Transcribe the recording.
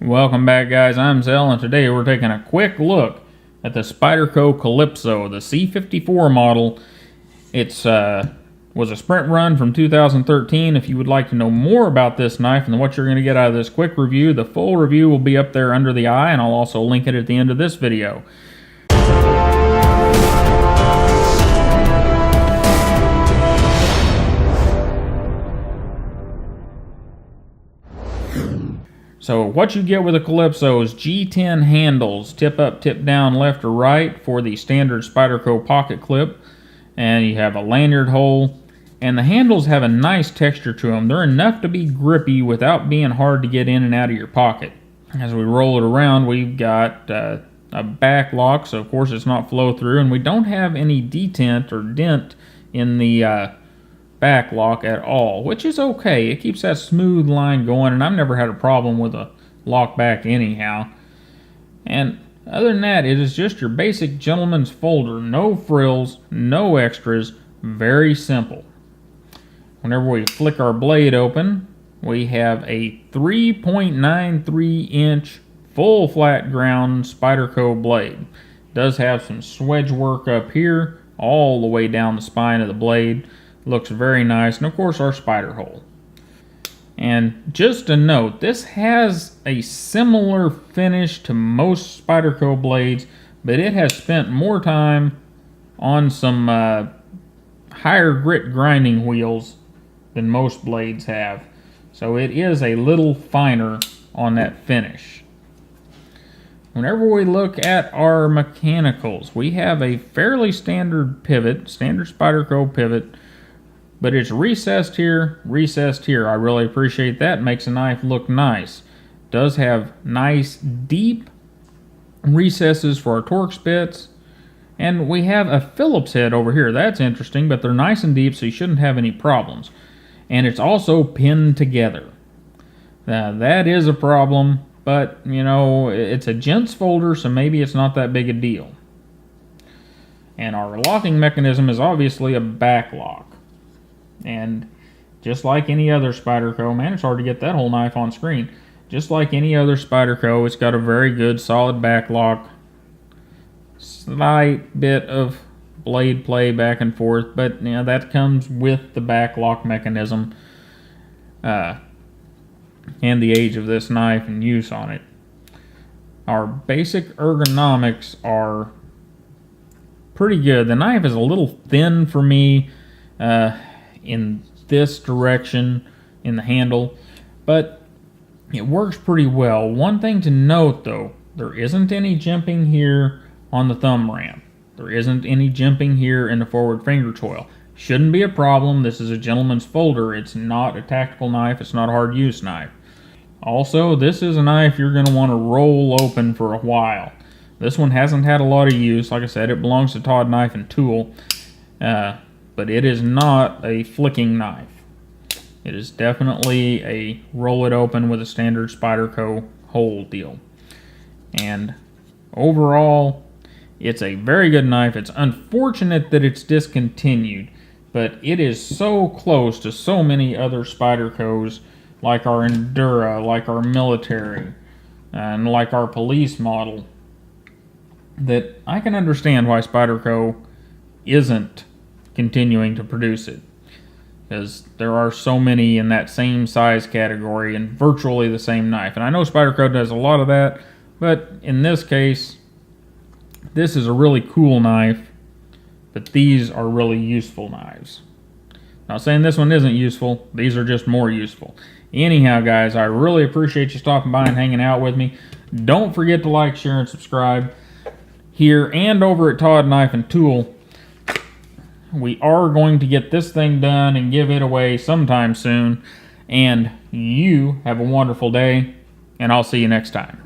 Welcome back, guys. I'm Zell, and today we're taking a quick look at the Spyderco Calypso, the C54 model. It's was a sprint run from 2013. If you would like to know more about this knife and what you're going to get out of this quick review, the full review will be up there under the eye, and I'll also link it at the end of this video. So what you get with a Calypso is G10 handles, tip up, tip down, left or right for the standard Spyderco pocket clip. And you have a lanyard hole. And the handles have a nice texture to them. They're enough to be grippy without being hard to get in and out of your pocket. As we roll it around, we've got a back lock, so of course it's not flow through. And we don't have any detent or dent in the back lock at all, which is okay. It keeps that smooth line going, and I've never had a problem with a lock back anyhow. And other than that, it is just your basic gentleman's folder. No frills, no extras, very simple. Whenever we flick our blade open, we have a 3.93 inch full flat ground Spyderco blade. It does have some swedge work up here all the way down the spine of the blade. Looks very nice, and of course our spider hole. And just a note, this has a similar finish to most Spyderco blades, but it has spent more time on some higher grit grinding wheels than most blades have. So it is a little finer on that finish. Whenever we look at our mechanicals, we have a fairly standard pivot, standard Spyderco pivot, but it's recessed here, recessed here. I really appreciate that. It makes a knife look nice. It does have nice deep recesses for our torque spits. And we have a Phillips head over here. That's interesting, but they're nice and deep, so you shouldn't have any problems. And it's also pinned together. Now, that is a problem, but, you know, it's a gents folder, so maybe it's not that big a deal. And our locking mechanism is obviously a back lock. And just like any other Spyderco, man, it's hard to get that whole knife on screen. Just like any other Spyderco, it's got a very good solid back lock. Slight bit of blade play back and forth, but you know, that comes with the back lock mechanism and the age of this knife and use on it. Our basic ergonomics are pretty good. The knife is a little thin for me in this direction in the handle, but it works pretty well. One thing to note though, there isn't any jimping here on the thumb ramp. There isn't any jimping here in the forward finger choil. Shouldn't be a problem. This is a gentleman's folder. It's not a tactical knife. It's not a hard use knife. Also, this is a knife you're going to want to roll open for a while. This one hasn't had a lot of use. Like I said, it belongs to Todd Knife and Tool. But it is not a flicking knife. It is definitely a roll it open with a standard Spyderco hole deal. And overall, it's a very good knife. It's unfortunate that it's discontinued, but it is so close to so many other Spydercos, like our Endura, like our military, and like our police model, that I can understand why Spyderco isn't continuing to produce it, because there are so many in that same size category and virtually the same knife. And I know Spyderco does a lot of that, but in this case, this is a really cool knife, but these are really useful knives. Not saying this one isn't useful, these are just more useful. Anyhow, guys, I really appreciate you stopping by and hanging out with me. Don't forget to like, share, and subscribe here and over at Todd Knife and Tool. We are going to get this thing done and give it away sometime soon. And you have a wonderful day, and I'll see you next time.